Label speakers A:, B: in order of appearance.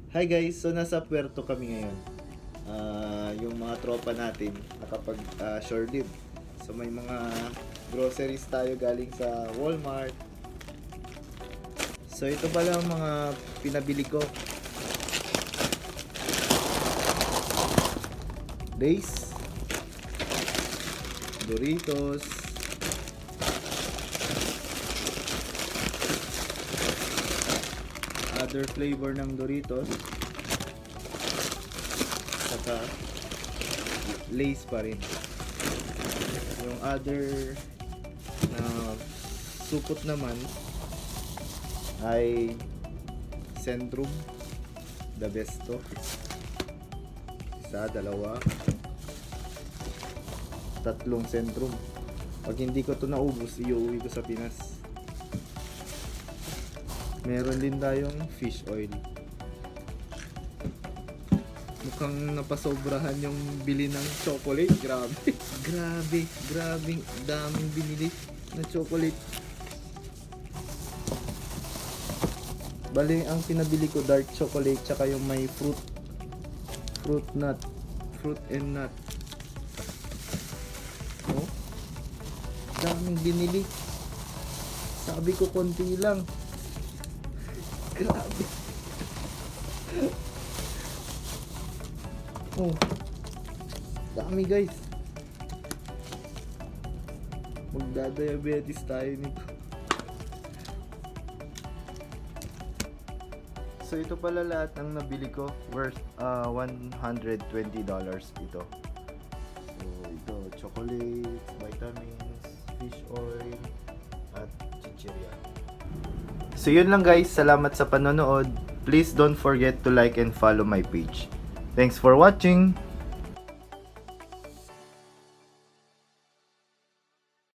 A: Hi guys, so nasa Puerto kami ngayon. Yung mga tropa natin nakapag shore leave. So may mga groceries tayo galing sa Walmart. So ito pala ang mga pinabili ko. Lay's, Doritos, other flavor ng Doritos, saka Lay's pa rin. Yung other na supot naman ay Centrum, the best to. Isa, dalawa, tatlong Centrum. Pag hindi ko to naubos, iuwi ko sa Pinas. Meron din tayong fish oil. Mukhang napasobrahan yung bili ng chocolate. Grabe. Grabe. Daming binili na chocolate. Bali, ang pinabili ko dark chocolate tsaka yung may fruit and nut. Oh, daming binili. Sabi ko konti lang. Grabe. Oh, dami guys. Magdadiabetes tayo nito. So ito pala lahat ng nabili ko, worth $120 ito. So ito, chocolate, vitamins, fish oil, at chichirya. So yun lang guys, salamat sa panonood. Please don't forget to like and follow my page. Thanks for watching!